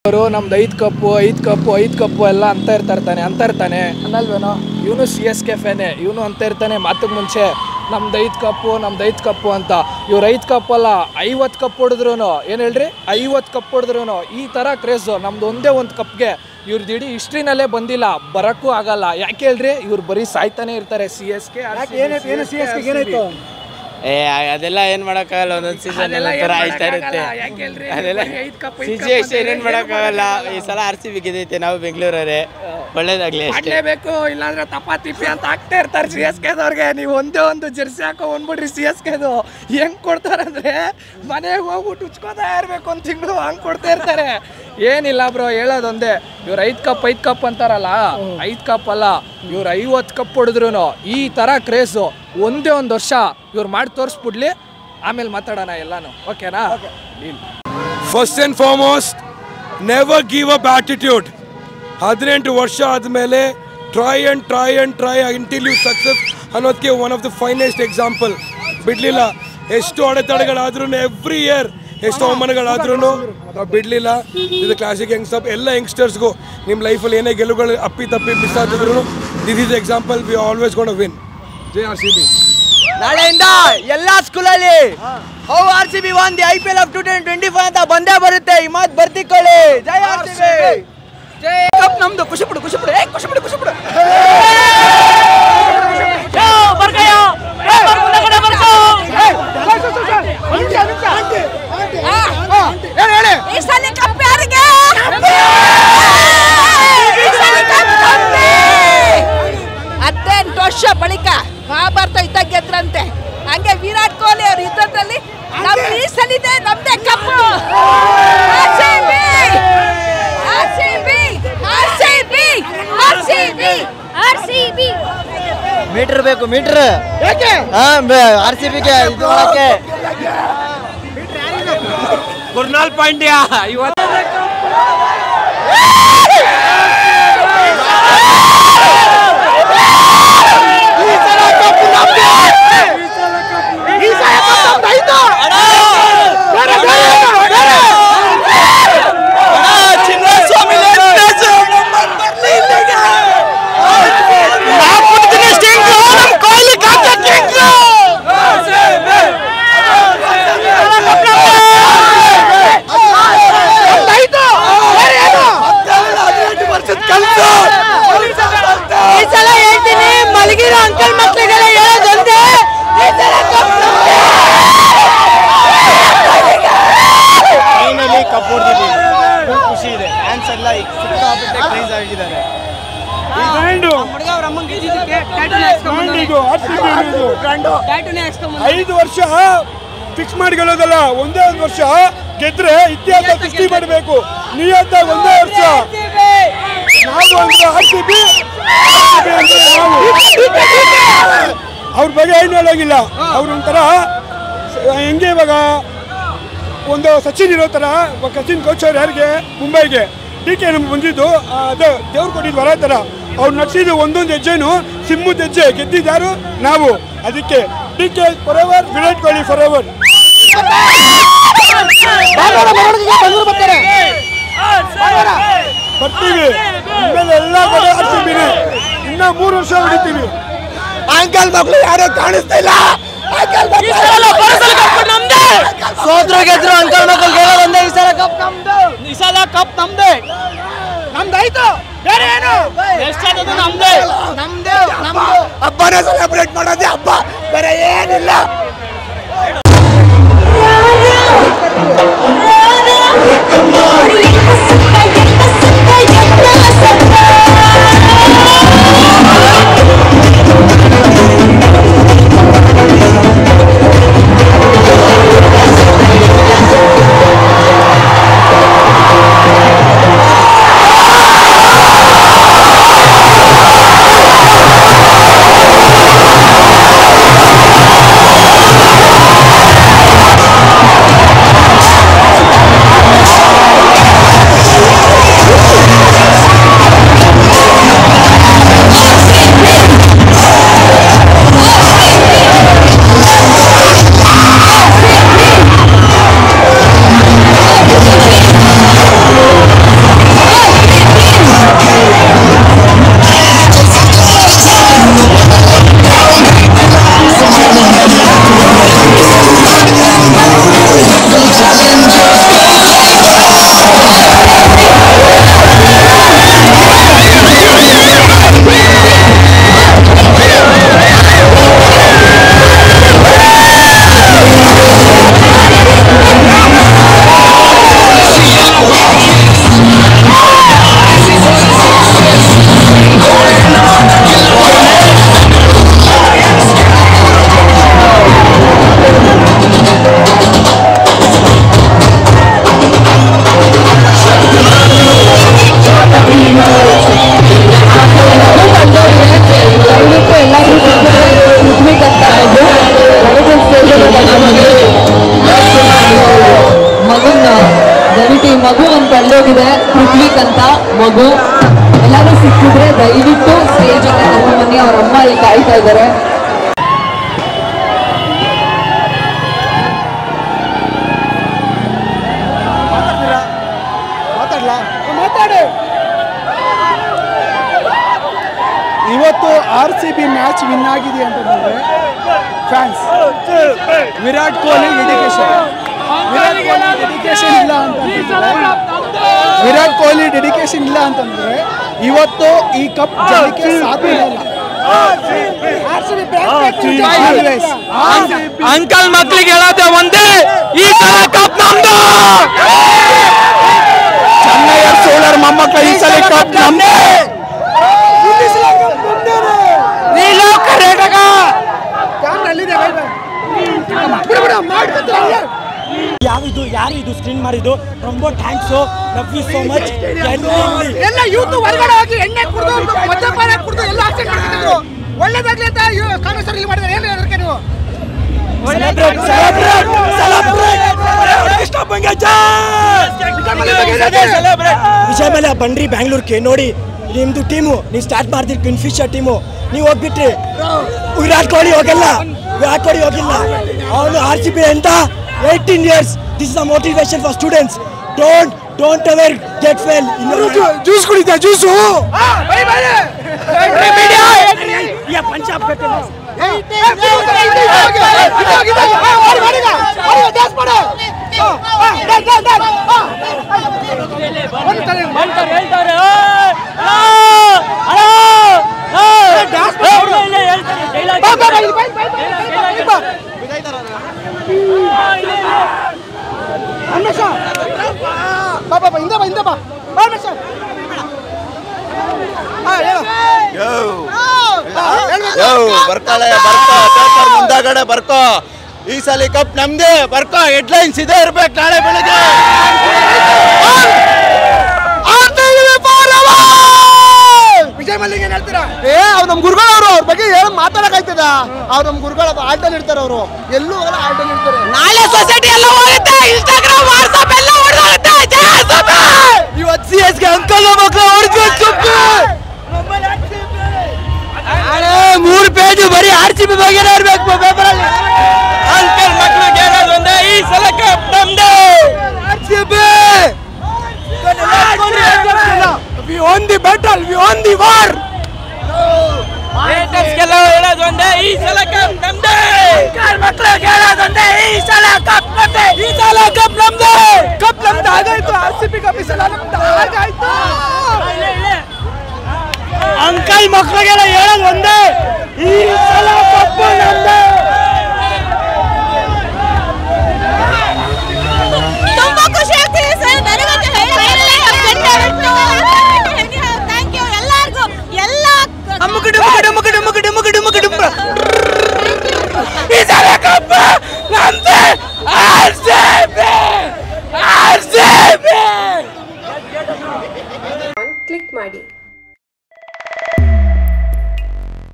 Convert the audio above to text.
ಅವರು ನಮ್ದು 5 ಕಪ್ಪು ಎಲ್ಲ ಅಂತ ಇರ್ತಾನೆ ಅನ್ನಲ್ವೇನೋ. ಇವನು CSK ಫ್ಯಾನೆ, ಇವನು ಅಂತ ಇರ್ತಾನೆ ಮಾತಿಗೆ ಮುಂಚೆ ನಮ್ದು 5 ಕಪ್ಪು ಅಂತ. ಇವ್ರು 5 ಕಪ್ ಅಲ್ಲ 50 ಕಪ್ ಹೊಡೆದ್ರು, ಏನು ಹೇಳ್ರಿ 50 ಕಪ್ ಹೊಡೆದ್ರು ಈ ಥರ ಕ್ರೇಜು. ನಮ್ದು ಒಂದೇ ಒಂದು ಕಪ್ಗೆ ಇವ್ರದ್ದು ಇಡೀ ಹಿಸ್ಟ್ರಿನಲ್ಲೇ ಬಂದಿಲ್ಲ, ಬರೋಕ್ಕೂ ಆಗಲ್ಲ. ಯಾಕೆ ಹೇಳ್ರಿ, ಇವ್ರು ಬರೀ ಸಾಯ್ತಾನೆ ಇರ್ತಾರೆ. CSK ಏನಾಯ್ತು ಅದೆಲ್ಲ ಏನ್ ಮಾಡಕ್ಕಾಗಲ್ಲ, ಒಂದೊಂದು ಸೀಸನ್ ಎಲ್ಲ ತರ ಆಯ್ತಾ ಇರುತ್ತೆ. ಅದೆಲ್ಲ ಸಿಚುವೇಶನ್ ಏನ್ ಮಾಡಕ್ಕಾಗಲ್ಲ. ಈ ಸಲ RCB ಗೆದ್ದೈತೆ, ನಾವು ಬೆಂಗಳೂರವರೇ, ಒಳ್ಳೇದಾಗ್ಲಿ ಅಷ್ಟೇ ಬೇಕು. ಇಲ್ಲಾಂದ್ರೆ ತಪಾತಿಪಿ ಅಂತ ಆಗ್ತಾ ಇರ್ತಾರೆ CSKದವ್ರಿಗೆ. ನೀವು ಒಂದೇ ಒಂದು ಜೆರ್ಸಿ ಹಾಕೋ ಬಂದ್ಬಿಡ್ರಿ CSKದು. ಹೆಂಗ್ ಕೊಡ್ತಾರಂದ್ರೆ ಮನೆಗೆ ಹೋಗ್ಬಿಟ್ಟು ಉಚ್ಕೋತಾ ಇರ್ಬೇಕು, ಒಂದು ತಿಂಗಳು ಹಂಗೆ ಕೊಡ್ತಾ ಇರ್ತಾರೆ. ಏನಿಲ್ಲ ಬ್ರೋ, ಹೇಳೋದೊಂದೇ, ಇವ್ರು 5 ಕಪ್ ಅಂತಾರಲ್ಲ, 5 ಕಪ್ ಅಲ್ಲ, ಇವ್ರು 50 ಕಪ್ ಹೊಡೆದ್ರು ಈ ಥರ ಕ್ರೇಜು. ಒಂದೇ ಒಂದು ವರ್ಷ ಇವ್ರು ಮಾಡಿ ತೋರಿಸ್ಬಿಡ್ಲಿ, ಆಮೇಲೆ ಮಾತಾಡೋಣ ಎಲ್ಲಾನು, ಓಕೆನಾ? First and foremost, never give up attitude. 18 ವರ್ಷ ಆದಮೇಲೆ ಟ್ರೈ ಅಂಟಿಲ್ ಯು ಸಕ್ಸಸ್ ಅನ್ನೋದಕ್ಕೆ one of the finest example. ಬಿಡಲಿಲ್ಲ, ಎಷ್ಟು ಅಡೆತಡೆಗಳಾದ್ರೂ ಎವ್ರಿ ಇಯರ್, ಎಷ್ಟು ಅವಮಾನಗಳಾದ್ರೂ ನಾವು ಬಿಡಲಿಲ್ಲ. ಇದು ಕ್ಲಾಸಿಕ್ ಯಂಗ್ಸ್ಟರ್, ಎಲ್ಲ ಯಂಗ್ಸ್ಟರ್ಸ್ಗೂ ನಿಮ್ಮ ಲೈಫಲ್ಲಿ ಏನೇ ಗೆಲುವುಗಳು ಅಪ್ಪಿ ಮಿಸ್ ಆಗಿದ್ರು, this is example. We always gonna win. ಜೈ RCB. ನಾಳೆಯಿಂದ ಎಲ್ಲಾ ಸ್ಕೂಲಲ್ಲಿ how RCB won the IPL of 2025 ಅಂತ ಬಂದೇ ಬರುತ್ತೆ. ಈ ಮಾತು ಬರ್ತಿಕೊಳ್ಳಿ. ಜೈ RCB. ಜೈ ಕಪ್ ನಮ್ದು. ಖುಷಿ ಪಡು ಈ ಸಲ ಕಪ್ ಯಾರಿಗೆ? 18 ವರ್ಷ ಬಳಿಕ ಮಹಾಭಾರತ ಯುದ್ಧ ಗೆದ್ರಂತೆ. ಹಂಗೆ ವಿರಾಟ್ ಕೊಹ್ಲಿ ಅವ್ರ ಯುದ್ಧದಲ್ಲಿ ನಮ್ದು ಈ ಸಲ ಇದೆ, ನಮ್ದೇ ಕಪ್ಪು. ಮೀಟರ್ ಬೇಕು, ಮೀಟರ್ RCBಗೆ ಇದು ಮಾಡಕ್ಕೆ. ಕುರ್ನಾಲ್ ಪಾಂಡ್ಯ ಇವತ್ತು ಮಲಗಿರೋ ಅಂಕಲ್ ಮಕ್ಕಳಿಗೆಲ್ಲ ಹೇಳೋದೊಂದೇ, ಕಪ್ ಹೊಡೆದಿದ್ದೀವಿ, ಖುಷಿ ಇದೆ. ಫ್ಯಾನ್ಸ್ ಎಲ್ಲ ಸಿಕ್ಕಾಪಟ್ಟೆ ಕ್ರೇಜ್ ಆಗಿದ್ದಾರೆ. 5 ವರ್ಷ ಫಿಕ್ಸ್ ಮಾಡಿ ಗೆಲ್ಲೋದಲ್ಲ, ಒಂದೇ ಒಂದು ವರ್ಷ ಗೆದ್ರೆ ಇತಿಹಾಸ ಸೃಷ್ಟಿ ಮಾಡಬೇಕು. ನಿಯತ್ತ ಒಂದೇ ವರ್ಷ. ನಾವು ಅಂದ್ರೆ RCB ಅಂದ್ರೆ ನಾವು. ಅವ್ರ ಬಗ್ಗೆ ಏನು ಹೇಳೋಂಗಿಲ್ಲ. ಅವ್ರು ಒಂಥರ ಹೆಂಗೆ ಇವಾಗ ಒಂದು ಸಚಿನ್ ಇರೋ ಥರ, ಸಚಿನ್ ಕೋಚ್ ಅವ್ರು ಯಾರಿಗೆ ಮುಂಬೈಗೆ DK ನಮ್ಗೆ ಬಂದಿದ್ದು ಅದು ದೇವ್ರು ಕೊಟ್ಟಿದ್ದು ವರ ಥರ. ಅವ್ರು ನಡೆಸಿದ್ದು ಒಂದೊಂದು ಹೆಜ್ಜೆನು ಸಿಂಹದ ಹೆಜ್ಜೆ. ಗೆದ್ದಿದ್ದಾರು ನಾವು. ಅದಕ್ಕೆ DK forever, Virat Kohli forever. ಬರ್ತೀವಿ ಇನ್ಮೇಲೆ ಎಲ್ಲ ಕಡೆ RCBನೇ. ಇನ್ನ 3 ವರ್ಷ ಹೊಡಿತೀವಿ. ಅಂಕಲ್ ಮಕ್ಕಳು ಯಾರು ಕಾಣಿಸ್ತಾ ಇಲ್ಲ. ಸೋದ್ರು ಗೆದ್ರು ಅಂಕಲ್ ಮಕ್ಕಳು ಗೆಲ್ಲೋದೊಂದೇ. ಈ ಸಲ ಕಪ್ ನಮ್ದು. ನಮ್ದಾಯ್ತು. ಬೇರೆ ಏನು ನಮ್ದು ಹಬ್ಬನೇ ಸೆಲೆಬ್ರೇಟ್ ಮಾಡೋದೇ ಹಬ್ಬ, ಬೇರೆ ಏನಿಲ್ಲ. ಪೃಥ್ವಿಕ್ ಅಂತ ಮಗು ಎಲ್ಲರೂ ಸಿಕ್ಕಿದ್ರೆ ದಯವಿಟ್ಟು ಸ್ಟೇಜ್ ಅಲ್ಲಿ ಕರ್ಕೊಂಡು ಬನ್ನಿ. ಅವ್ರ ಅಮ್ಮ ಅಲ್ಲಿ ಕಾಯ್ತಾ ಇದ್ದಾರೆ. ಇವತ್ತು RCB ಮ್ಯಾಚ್ ವಿನ್ ಆಗಿದೆ ಅಂತಂದ್ರೆ ಫ್ಯಾನ್ಸ್ ವಿರಾಟ್ ಕೊಹ್ಲಿ ಡೆಡಿಕೇಶನ್ ಇಲ್ಲ ವಿರಾಟ್ ಕೊಹ್ಲಿ ಡೆಡಿಕೇಶನ್ ಇಲ್ಲ ಅಂತಂದ್ರೆ ಇವತ್ತು ಈ ಕಪ್ ಗೆಲ್ಲಕ್ಕೆ ಸಾಧ್ಯ ಇಲ್ಲ. ಅಂಕಲ್ ಮಕ್ಳಿಗೆ ಹೇಳೋದು ಒಂದೇ, ಈ ಸಲ ಕಪ್ ನಮ್ದು. ಚೆನ್ನೈ ಸೋಳರ್ ಮೊಮ್ಮಕ್ಕಳ ಈ ಸಲ ಕಪ್ ನಮ್ದೇ. ಕರ್ನಾಟಕ ಯಾರು ಇದು ಸ್ಕ್ರೀನ್ ಮಾಡಿದ್ದು ரொம்ப thanks. Love you so much. ಎಲ್ಲ ಯೂತ್ ಹೊರಗಡೆ ಹೋಗಿ ಎಣ್ಣೆ ಕುಡಿದು ಮದ್ಯಪಾನ ಕುಡಿದು ಎಲ್ಲ ಆಕ್ಸಿಡೆಂಟ್ ಮಾಡ್ತಿದ್ರು. ಒಳ್ಳೇದಾಗ್ಲಿ ಅಂತ ಕಾಂಗ್ರೆಸ್ ಅವರು ಇಲ್ಲಿ ಮಾಡಿದ್ದಾರೆ. ಏನು ಅದಕ್ಕೆ ನೀವು ವಿಜಯ್ ಮಲ್ಯ ಬನ್ರಿ ಬ್ಯಾಂಗ್ಳೂರ್ಗೆ ನೋಡಿ. ನಿಮ್ದು ಟೀಮು ನೀವು ಸ್ಟಾರ್ಟ್ ಮಾಡ್ತೀರಿ ಕಿಂಗ್ಫಿಶರ್ ಟೀಮು, ನೀವು ಹೋಗ್ಬಿಟ್ರಿ. ವಿರಾಟ್ ಕೊಹ್ಲಿ ಹೋಗಿಲ್ಲ, ಅವನು RCB ಅಂತ 18 years. This is a motivation for students. Don't ever get fail. Juice ಕುಡಿತಾ ಜ್ಯೂಸು ಪಂಜಾಬ್ ಮುಂದಾಗಡೆ ಬರ್ಕೋ. ಈ ಸಲ ಕಪ್ ನಮ್ದೇ. ಬರ್ಕೋ, ಹೆಡ್ಲೈನ್ಸ್ ಇದೇ ಇರ್ಬೇಕು ನಾಳೆ ಬೆಳಗ್ಗೆ. ವಿಜಯ್ ಮಲ್ಲಿಗೆ ಏನ್ ಹೇಳ್ತೀರಾ? ಅವ್ರು ನಮ್ ಗುರುಗಳವರು, ಅವ್ರ ಬಗ್ಗೆ ಹೇಳಿ ಮಾತಾಡಕ್ಕಾಯ್ತದ? ಅವ್ರು ನಮ್ ಗುರುಗಳು ಆಲ್ಟಲ್ಲಿ ಇರ್ತಾರೆ. ಅವರು ಎಲ್ಲೂ ಆಲ್ಟಲ್ಲಿ ಇರ್ತಾರೆ. ನಾಳೆ ಸೊಸೈಟಿ ಎಲ್ಲ ಹೋಗುತ್ತೆ, ಇನ್ಸ್ಟಾಗ್ರಾಮ್ ವಾಟ್ಸ್ಆಪ್ ಎಲ್ಲ ಹೊಡೆದೋಗುತ್ತೆ. ಇವತ್ತು CSK ಅಂಕಲ್ ಮಕ್ಕಳು ಹೊಡೆದು 3 ಪೇಜ್ ಬರೀ RCB ಬಗ್ಗೆ ಇರಬೇಕು ಪೇಪರ್ ಅಲ್ಲಿ. ಅಂಕಲ್ ಮಕ್ಕಳಿಗೆ ಹೇಳೋದು ಒಂದೇ, ಈ ಸಲ ಕಪ್ ನಮ್ದೇ. RCB We won the battle, we won the war. ಹೇಟರ್ಸ್ಗೆಲ್ಲ ಹೇಳೋದು ಒಂದೇ, ಈ ಸಲ ಕಪ್ ನಮ್ದೇ. ಅಂಕಲ್ ಮಕ್ಕಳಿಗೆ ಹೇಳೋದು ಒಂದೇ, ಈ ಸಲ ಕಪ್ ನಮ್ದೇ. ಕಪ್ ನಮ್ದು ಆಗಾಯ್ತು. RCB ಕಪ್ ಈ ಸಲ ನಮ್ದು ಆಗಾಯ್ತು. ಅಂಕಲ್ ಮಕ್ಕಳಿಗೆಲ್ಲ ಹೇಳೋದು ಒಂದೇ, ಈ ಸಲ ಕಪ್ಪು ನಮ್ದೇ. ತುಂಬಾ ಖುಷಿ ಆಗ್ತಿದೆ ಸರ್. ನನಗಂತೂ ಥ್ಯಾಂಕ್ ಯು ಎಲ್ಲರಿಗೂ. ಎಲ್ಲ ಈ ಸಲ ಕಪ್ ನಮ್ದೇ. RCB ಕ್ಲಿಕ್ ಮಾಡಿ.